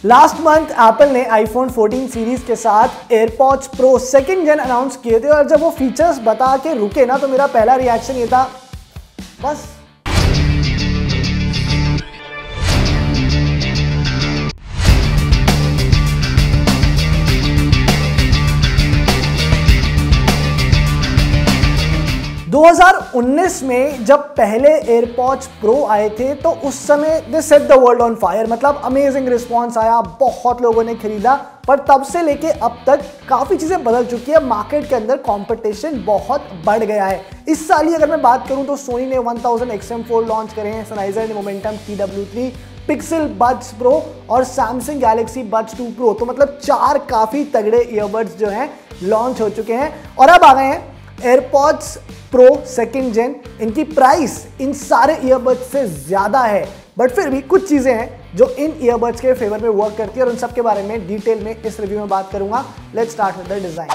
Last month Apple ने iPhone 14 series के साथ AirPods Pro second gen announce किए थे और जब वो फीचर्स बता के रुके ना तो मेरा पहला रिएक्शन ये था, बस 2019 में जब पहले एयरपॉड्स प्रो आए थे तो उस समय they set the world on fire, मतलब अमेजिंग रिस्पॉन्स आया, बहुत लोगों ने खरीदा। पर तब से लेके अब तक काफ़ी चीज़ें बदल चुकी है, मार्केट के अंदर कंपटीशन बहुत बढ़ गया है। इस साल ही अगर मैं बात करूं तो सोनी ने 1000 XM4 लॉन्च करे हैं, सनराइजर ने momentum TW3, pixel buds pro और सैमसंग गैलेक्सी बड्स 2 प्रो, तो मतलब 4 काफ़ी तगड़े ईयरबड्स जो हैं लॉन्च हो चुके हैं। और अब आ गए हैं एयरपॉड्स प्रो सेकंड जेन। इनकी प्राइस इन सारे ईयरबड्स से ज़्यादा है, बट फिर भी कुछ चीज़ें हैं जो इन ईयरबड्स के फेवर में वर्क करती है और उन सब के बारे में डिटेल में इस रिव्यू में बात करूंगा। Let's start with the design.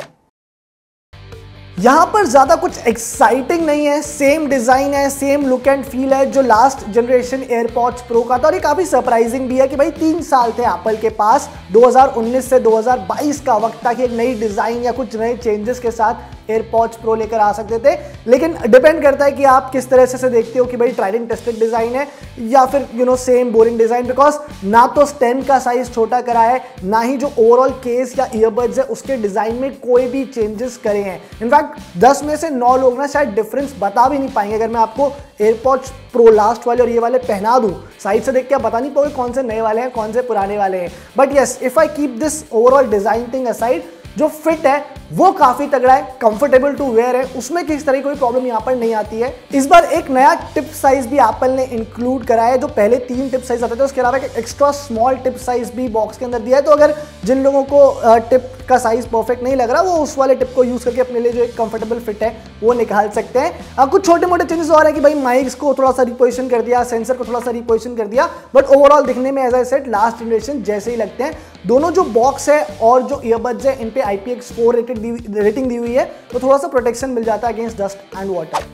यहां पर ज़्यादा कुछ एक्साइटिंग नहीं है, सेम डिज़ाइन है, सेम लुक एंड फील है जो लास्ट जनरेशन एयरपॉड्स प्रो का था। और ये काफ़ी सरप्राइजिंग भी है कि भाई 3 साल थे एप्पल के पास, 2019 से 2022 का वक्त था कि एक नई डिज़ाइन या कुछ नए चेंजेस के साथ एयरपॉड्स प्रो लेकर आ सकते थे। लेकिन डिपेंड करता है कि आप किस तरह से देखते हो कि भाई ट्राइड एंड टेस्टेड डिज़ाइन है या फिर सेम बोरिंग डिज़ाइन, बिकॉज ना तो स्टेम का साइज छोटा करा है, ना ही जो ओवरऑल केस या ईयरबड्स है उसके डिज़ाइन में कोई भी चेंजेस करे हैं। इनफैक्ट 10 में से 9 लोग ना शायद डिफरेंस बता भी नहीं पाएंगे अगर मैं आपको एयरपॉड्स प्रो लास्ट वाले और ये वाले पहना दूं। साइड से देख के आप बता नहीं पाओगे कौन से नए वाले हैं कौन से पुराने वाले हैं। But yes, if I keep this overall design thing aside, जो फिट है वो काफी तगड़ा है, कंफर्टेबल टू वेयर है, उसमें किसी तरह कोई प्रॉब्लम यहाँ पर नहीं आती है। इस बार एक नया टिप साइज भी एप्पल ने इंक्लूड करा है। जो पहले 3 टिप साइज आते थे उसके अलावा एक एक्स्ट्रा स्मॉल टिप साइज भी बॉक्स के अंदर दिया है। तो अगर जिन लोगों को टिप का साइज परफेक्ट नहीं लग रहा वो उस वाले टिप को यूज करके अपने लिए जो एक कंफर्टेबल फिट है वो निकाल सकते हैं। कुछ छोटे मोटे चेंजेस और है कि भाई माइक्स को थोड़ा सा रिपोजिशन कर दिया, सेंसर को थोड़ा सा रिपोजिशन कर दिया, बट ओवरऑल दिखने में as I said last generation जैसे ही लगते हैं। दोनों जो बॉक्स है और जो ईयरबड्स है इन पे IPX4 रेटिंग दी हुई है, तो थोड़ा सा प्रोटेक्शन मिल जाता है against dust and water.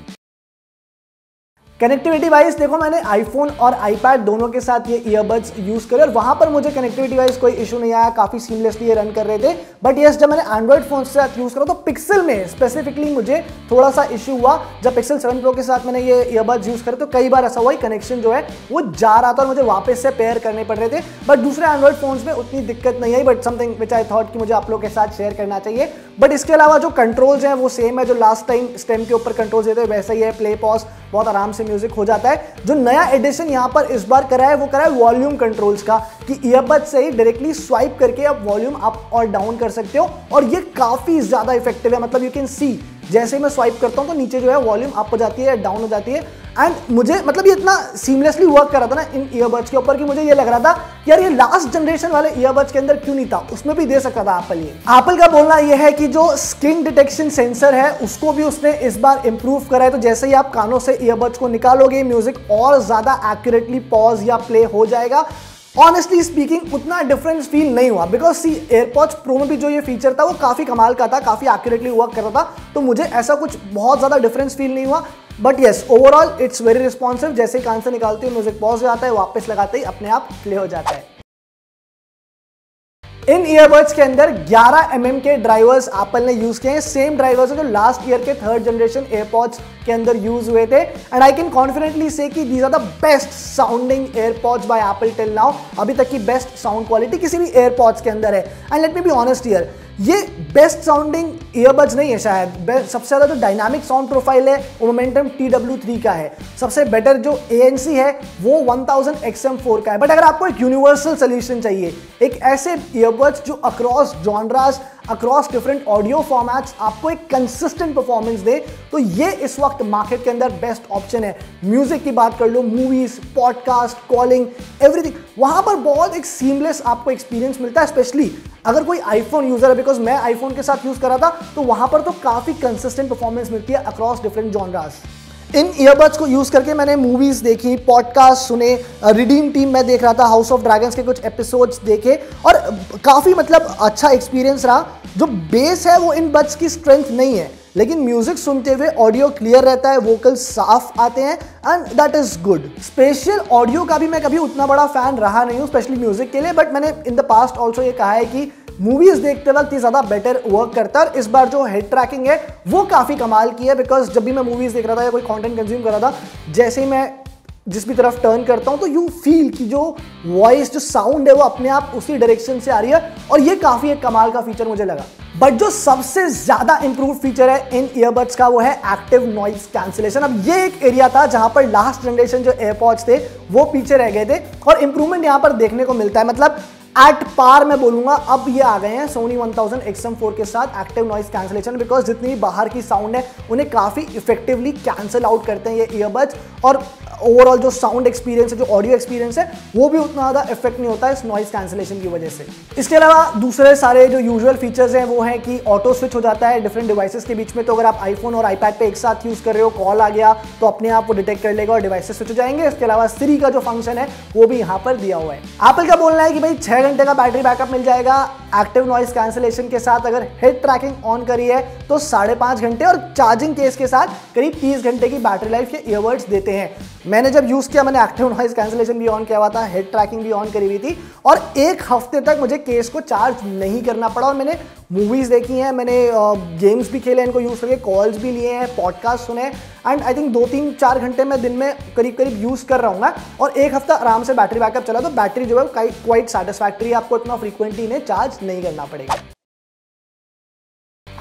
Connectivity wise देखो, मैंने आईफोन और आईपैड दोनों के साथ ये ईयरबड्स यूज करे और वहां पर मुझे कनेक्टिविटी वाइज कोई इशू नहीं आया, काफी सीमलेसली ये रन कर रहे थे। बट यस, जब मैंने एंड्रॉइड फोन के साथ यूज करा तो पिक्सल में स्पेसिफिकली मुझे थोड़ा सा इशू हुआ। जब पिक्सल 7 प्रो के साथ मैंने ये ईयरबड्स यूज करे तो कई बार ऐसा हुआ कनेक्शन जो है वो जा रहा था और मुझे वापस से पेयर करने पड़ रहे थे। बट दूसरे एंड्रॉइड फोन्स में उतनी दिक्कत नहीं आई, but something which I thought कि मुझे आप लोगों के साथ शेयर करना चाहिए। बट इसके अलावा जो कंट्रोल्स हैं वो सेम है, जो लास्ट टाइम स्टेम के ऊपर कंट्रोल्स देते वैसा ही है। प्ले पॉज बहुत आराम से म्यूजिक हो जाता है। जो नया एडिशन यहां पर इस बार करा है वो करा है वॉल्यूम कंट्रोल्स का, कि ईयरबड से ही डायरेक्टली स्वाइप करके आप वॉल्यूम अप और डाउन कर सकते हो और ये काफी ज्यादा इफेक्टिव है। मतलब यू कैन सी जैसे ही मैं स्वाइप करता हूं तो नीचे जो है वॉल्यूम अप हो जाती है या डाउन हो जाती है। एंड मुझे मतलब ये इतना सीमलेसली वर्क कर रहा था ना इन ईयरबड्स के ऊपर कि मुझे ये लग रहा था कि यार ये लास्ट जनरेशन वाले ईयरबड्स के अंदर क्यों नहीं था, उसमें भी दे सकता था एप्पल। ये एप्पल का बोलना ये है कि जो स्किन डिटेक्शन सेंसर है उसको भी उसने इस बार इंप्रूव करा है। तो जैसे ही आप कानों से ईयरबड्स को निकालोगे म्यूजिक और ज्यादा एक्यूरेटली पॉज या प्ले हो जाएगा। ऑनेस्टली स्पीकिंग उतना डिफरेंस फील नहीं हुआ, बिकॉज सी एयरपॉड्स प्रो में भी जो ये फीचर था वो काफी कमाल का था, काफी एक्यूरेटली वर्क कर रहा था, तो मुझे ऐसा कुछ बहुत ज्यादा डिफरेंस फील नहीं हुआ। But yes, overall it's very responsive. जैसे ही कान से निकालते हो म्यूजिक पॉज हो जाता है, वापस लगाते ही अपने आप प्ले हो जाता है। इन ईयरबड्स के अंदर 11 mm के ड्राइवर्स एप्पल ने यूज किए हैं, सेम ड्राइवर्स जो लास्ट ईयर के 3rd जनरेशन एयरपॉड्स के अंदर यूज हुए थे। And I can confidently say कि these are the best sounding AirPods by Apple till now. अभी तक की बेस्ट साउंड क्वालिटी किसी भी एयरपॉड्स के अंदर है। And let me be honest here, ये बेस्ट साउंडिंग ईयरबड्स नहीं है शायद। सबसे ज़्यादा जो डायनामिक साउंड प्रोफाइल है वो मोमेंटम TW3 का है। सबसे बेटर जो ANC है वो 1000 XM4 का है। बट अगर आपको एक यूनिवर्सल सोल्यूशन चाहिए, एक ऐसे ईयरबड्स जो across genres, across different audio formats आपको एक कंसिस्टेंट परफॉर्मेंस दे, तो ये इस वक्त मार्केट के अंदर बेस्ट ऑप्शन है। म्यूजिक की बात कर लो, मूवीज, पॉडकास्ट, कॉलिंग, एवरीथिंग, वहां पर बहुत एक सीमलेस आपको एक्सपीरियंस मिलता है। स्पेशली अगर कोई आईफोन यूजर है, बिकॉज मैं आईफोन के साथ यूज कर रहा था, तो वहां पर तो काफी कंसिस्टेंट परफॉर्मेंस मिलती है अक्रॉस डिफरेंट जॉनरास। इन ईयरबड्स को यूज करके मैंने मूवीज देखी, पॉडकास्ट सुने, रिडीम टीम में देख रहा था, हाउस ऑफ ड्रैगन्स के कुछ एपिसोड्स देखे और काफी मतलब अच्छा एक्सपीरियंस रहा। जो बेस है वो इन बड्स की स्ट्रेंथ नहीं है, लेकिन म्यूजिक सुनते हुए ऑडियो क्लियर रहता है, वोकल साफ आते हैं and that is good. Special audio का भी मैं कभी उतना बड़ा फैन रहा नहीं हूँ स्पेशली म्यूजिक के लिए, बट मैंने इन द पास्ट ऑल्सो ये कहा है कि मूवीज देखते वक्त ये ज्यादा बेटर वर्क करता है। और इस बार जो हेड ट्रैकिंग है वो काफी कमाल की है, बिकॉज जब भी मैं मूवीज देख रहा था या कोई कंटेंट कंज्यूम कर रहा था, जैसे ही मैं जिस भी तरफ टर्न करता हूं तो यू फील कि जो वॉइस, जो साउंड है वो अपने आप उसी डायरेक्शन से आ रही है, और ये काफी एक कमाल का फीचर मुझे लगा। बट जो सबसे ज्यादा इंप्रूव फीचर है इन ईयरबड्स का वो है एक्टिव नॉइज कैंसिलेशन। अब ये एक एरिया था जहां पर लास्ट जनरेशन जो एयरपॉड्स थे वो पीछे रह गए थे, और इंप्रूवमेंट यहां पर देखने को मिलता है। मतलब एट पार मैं बोलूंगा अब ये आ गए हैं सोनी 1000 XM4 के साथ एक्टिव नॉइज कैंसिलेशन, बिकॉज जितनी भी बाहर की साउंड है उन्हें काफी इफेक्टिवली कैंसिल आउट करते हैं ये ईयरबड्स, और ओवरऑल जो साउंड एक्सपीरियंस है, जो ऑडियो एक्सपीरियंस है, वो भी उतना ज़्यादा इफेक्ट नहीं होता है इस नॉइज कैंसिलेशन की वजह से। इसके अलावा दूसरे सारे जो यूजुअल फीचर्स हैं वो है कि ऑटो स्विच हो जाता है डिफरेंट डिवाइसेस के बीच में। तो अगर आप आईफोन और आईपैड पे एक साथ यूज कर रहे हो, कॉल आ गया तो अपने आप वो डिटेक्ट कर लेगा और डिवाइसेस स्विच हो जाएंगे। इसके अलावा सिरी का जो फंक्शन है वो भी यहाँ पर दिया हुआ है। एप्पल का बोलना है कि भाई 6 घंटे का बैटरी बैकअप मिल जाएगा एक्टिव नॉइज कैंसिलेशन के साथ। अगर हेड ट्रैकिंग ऑन करी है तो 5.5 घंटे, और चार्जिंग केस के साथ करीब 30 घंटे की बैटरी लाइफ ये ईयरबड्स देते हैं। मैंने जब यूज किया, मैंने एक्टिव नॉइज कैंसिलेशन भी ऑन किया हुआ था, हेड ट्रैकिंग भी ऑन करी हुई थी, और 1 हफ्ते तक मुझे केस को चार्ज नहीं करना पड़ा। और मैंने मूवीज देखी हैं, मैंने गेम्स भी खेले इनको यूज करके, कॉल्स भी लिए हैं, पॉडकास्ट सुने, एंड आई थिंक 2-3-4 घंटे मैं दिन में करीब यूज कर रहा हूँ, और 1 हफ्ता आराम से बैटरी बैकअप चला। तो बैटरी जो है क्वाइट सेटिस्फैक्टरी है, आपको इतना फ्रीक्वेंटली इन्हें चार्ज नहीं करना पड़ेगा।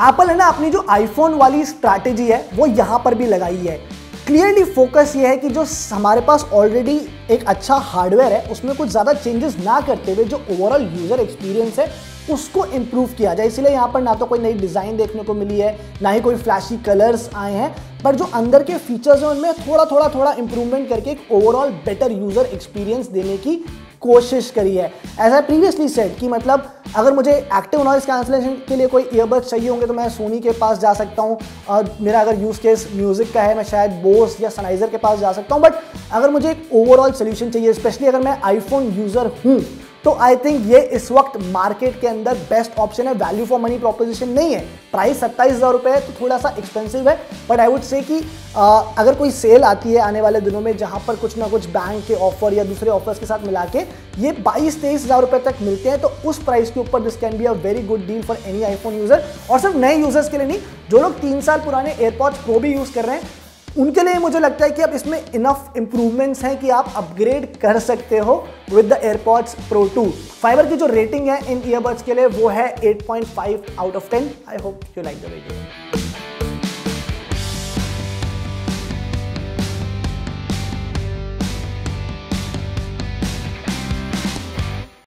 एप्पल है ना अपनी जो आईफोन वाली स्ट्रैटेजी है वो यहां पर भी लगाई है। क्लियरली फोकस ये है कि जो हमारे पास ऑलरेडी एक अच्छा हार्डवेयर है उसमें कुछ ज़्यादा चेंजेस ना करते हुए जो ओवरऑल यूज़र एक्सपीरियंस है उसको इंप्रूव किया जाए। इसलिए यहाँ पर ना तो कोई नई डिज़ाइन देखने को मिली है, ना ही कोई फ्लैशी कलर्स आए हैं, पर जो अंदर के फीचर्स हैं उनमें थोड़ा इंप्रूवमेंट करके एक ओवरऑल बेटर यूज़र एक्सपीरियंस देने की कोशिश करी है। एज आई प्रीवियसली सेड कि मतलब अगर मुझे एक्टिव नॉइज कैंसिलेशन के लिए कोई ईयरबड्स चाहिए होंगे तो मैं सोनी के पास जा सकता हूँ, और मेरा अगर यूज़ केस म्यूज़िक का है मैं शायद बोस या सनाइजर के पास जा सकता हूँ। बट अगर मुझे एक ओवरऑल सोल्यूशन चाहिए, स्पेशली अगर मैं आईफोन यूज़र हूँ, तो आई थिंक ये इस वक्त मार्केट के अंदर बेस्ट ऑप्शन है। वैल्यू फॉर मनी प्रोपोजिशन नहीं है, प्राइस 27,000 रुपये है तो थोड़ा सा एक्सपेंसिव है, बट आई वुड से कि अगर कोई सेल आती है आने वाले दिनों में जहां पर कुछ ना कुछ बैंक के ऑफर या दूसरे ऑफर्स के साथ मिला के ये 22-23,000 रुपये तक मिलते हैं, तो उस प्राइस के ऊपर this can be a very good deal for any iPhone user. और सिर्फ नए यूजर्स के लिए नहीं, जो लोग 3 साल पुराने एयरपॉड्स प्रो भी यूज कर रहे हैं उनके लिए मुझे लगता है कि अब इसमें इनफ इंप्रूवमेंट्स हैं कि आप अपग्रेड कर सकते हो with the AirPods pro 2। Fibre की जो रेटिंग है इन ईयरबड्स के लिए वो है 8.5 out of 10। I hope you like the video.